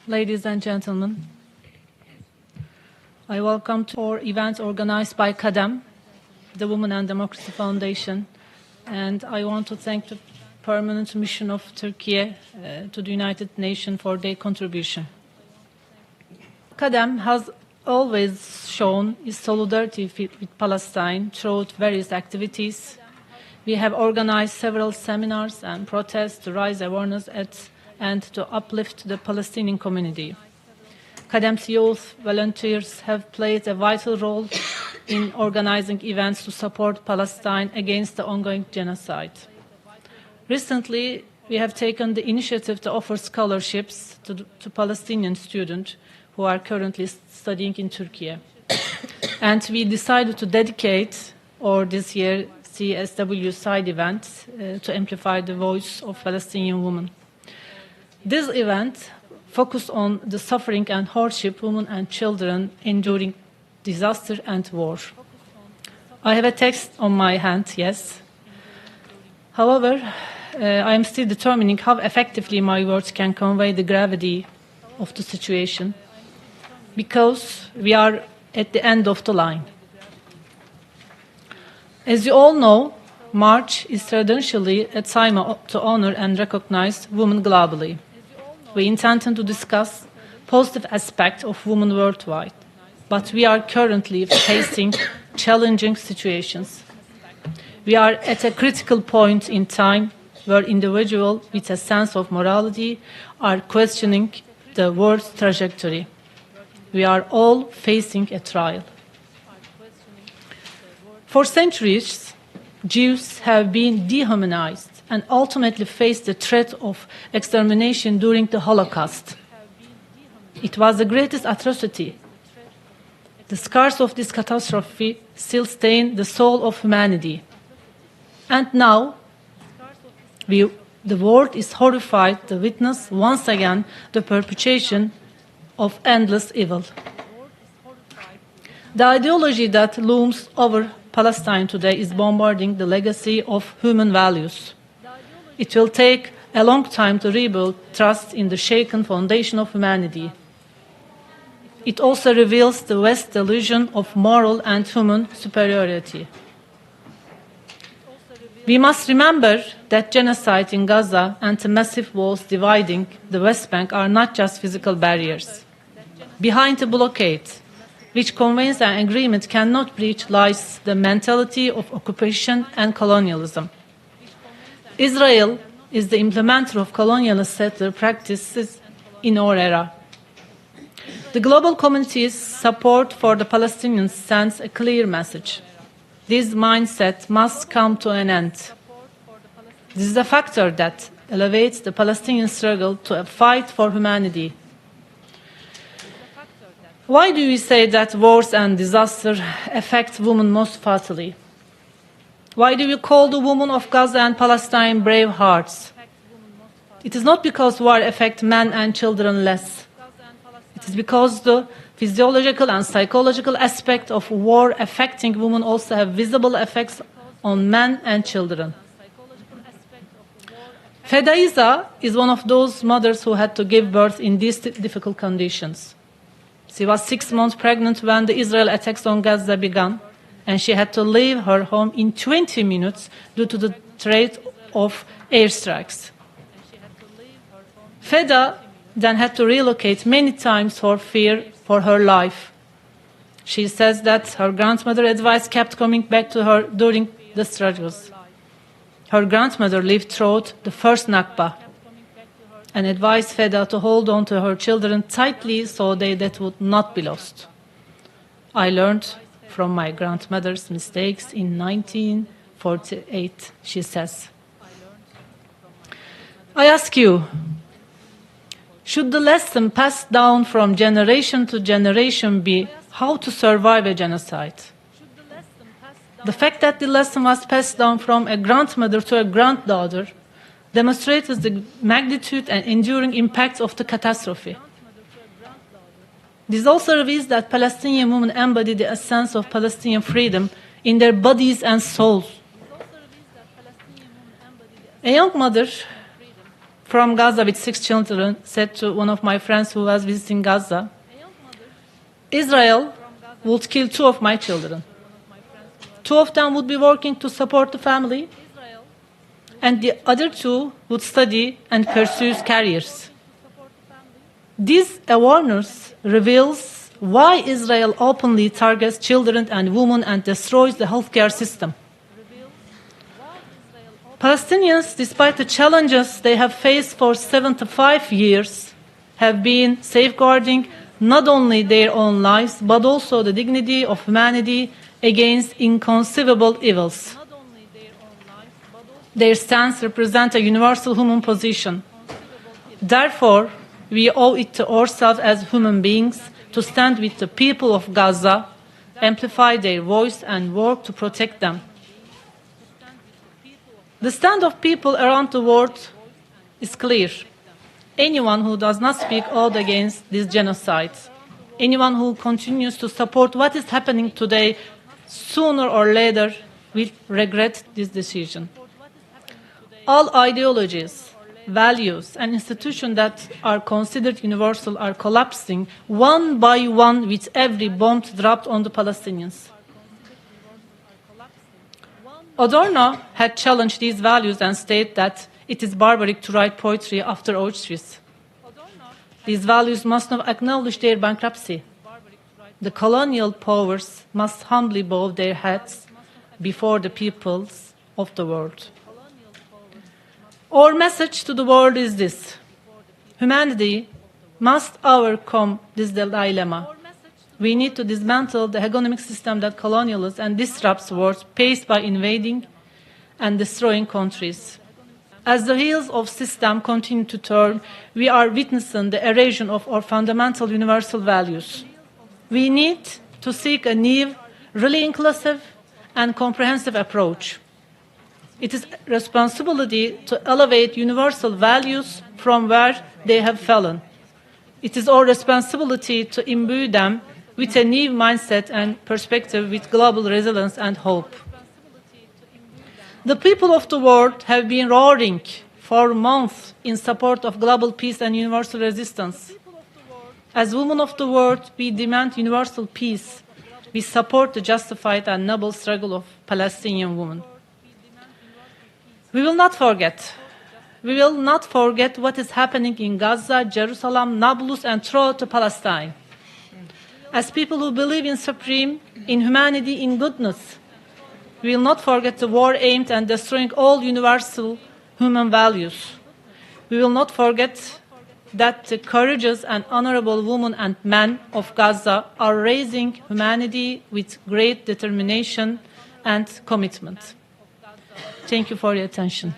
Ladies and gentlemen, I welcome to our event organized by KADEM, the Women and Democracy Foundation, and I want to thank the Permanent Mission of Turkey to the United Nations for their contribution. KADEM has always shown its solidarity with Palestine through various activities. We have organized several seminars and protests to raise awareness and to uplift the Palestinian community. KADEM's youth volunteers have played a vital role in organizing events to support Palestine against the ongoing genocide. Recently, we have taken the initiative to offer scholarships to Palestinian students who are currently studying in Turkey. And we decided to dedicate, this year, CSW side event to amplify the voice of Palestinian women. This event focused on the suffering and hardship women and children enduring disaster and war. I have a text on my hand, yes. However, I am still determining how effectively my words can convey the gravity of the situation, because we are at the end of the line. As you all know, March is traditionally a time to honor and recognize women globally. We intend to discuss positive aspects of women worldwide, but we are currently facing challenging situations. We are at a critical point in time where individuals with a sense of morality are questioning the world's trajectory. We are all facing a trial. For centuries, Jews have been dehumanized and ultimately faced the threat of extermination during the Holocaust. It was the greatest atrocity. The scars of this catastrophe still stain the soul of humanity. And now, the world is horrified to witness once again the perpetration of endless evil. The ideology that looms over Palestine today is bombarding the legacy of human values. It will take a long time to rebuild trust in the shaken foundation of humanity. It also reveals the West's illusion of moral and human superiority. We must remember that genocide in Gaza and the massive walls dividing the West Bank are not just physical barriers. Behind the blockade, which conveys an agreement cannot breach, lies the mentality of occupation and colonialism. Israel is the implementer of colonialist settler practices in our era. The global community's support for the Palestinians sends a clear message. This mindset must come to an end. This is a factor that elevates the Palestinian struggle to a fight for humanity. Why do we say that wars and disaster affect women most fatally? Why do we call the women of Gaza and Palestine brave hearts? It is not because war affects men and children less. It is because the physiological and psychological aspect of war affecting women also have visible effects on men and children. Fedaiza is one of those mothers who had to give birth in these difficult conditions. She was 6 months pregnant when the Israel attacks on Gaza began, and she had to leave her home in 20 minutes due to the threat of airstrikes. Feda then had to relocate many times for fear for her life. She says that her grandmother's advice kept coming back to her during the struggles. Her grandmother lived through the first Nakba and advised Feda to hold on to her children tightly so that would not be lost. I learned from my grandmother's mistakes in 1948, she says. I ask you, should the lesson passed down from generation to generation be how to survive a genocide? The fact that the lesson was passed down from a grandmother to a granddaughter demonstrates the magnitude and enduring impact of the catastrophe. This also reveals that Palestinian women embody the essence of Palestinian freedom in their bodies and souls. A young mother from Gaza with 6 children said to one of my friends who was visiting Gaza, Israel would kill 2 of my children. 2 of them would be working to support the family, and the other 2 would study and pursue careers. This awareness reveals why Israel openly targets children and women and destroys the healthcare system. Palestinians, despite the challenges they have faced for 75 years, have been safeguarding not only their own lives, but also the dignity of humanity against inconceivable evils. Their stance represents a universal human position. Therefore, we owe it to ourselves as human beings to stand with the people of Gaza, amplify their voice, and work to protect them. The stand of people around the world is clear. Anyone who does not speak out against this genocide, anyone who continues to support what is happening today, sooner or later will regret this decision. All ideologies, values, and institutions that are considered universal are collapsing one by one with every bomb dropped on the Palestinians. Adorno had challenged these values and stated that it is barbaric to write poetry after Auschwitz. These values must not acknowledge their bankruptcy. The colonial powers must humbly bow their heads before the peoples of the world. Our message to the world is this: humanity must overcome this dilemma. We need to dismantle the hegemonic system that colonializes and disrupts wars paced by invading and destroying countries. As the wheels of system continue to turn, we are witnessing the erosion of our fundamental universal values. We need to seek a new, really inclusive and comprehensive approach. It is a responsibility to elevate universal values from where they have fallen. It is our responsibility to imbue them with a new mindset and perspective with global resilience and hope. The people of the world have been roaring for months in support of global peace and universal resistance. As women of the world, we demand universal peace. We support the justified and noble struggle of Palestinian women. We will not forget. We will not forget what is happening in Gaza, Jerusalem, Nablus, and throughout Palestine. As people who believe in supreme, in humanity, in goodness, we will not forget the war aimed at destroying all universal human values. We will not forget that the courageous and honorable women and men of Gaza are raising humanity with great determination and commitment. Thank you for your attention.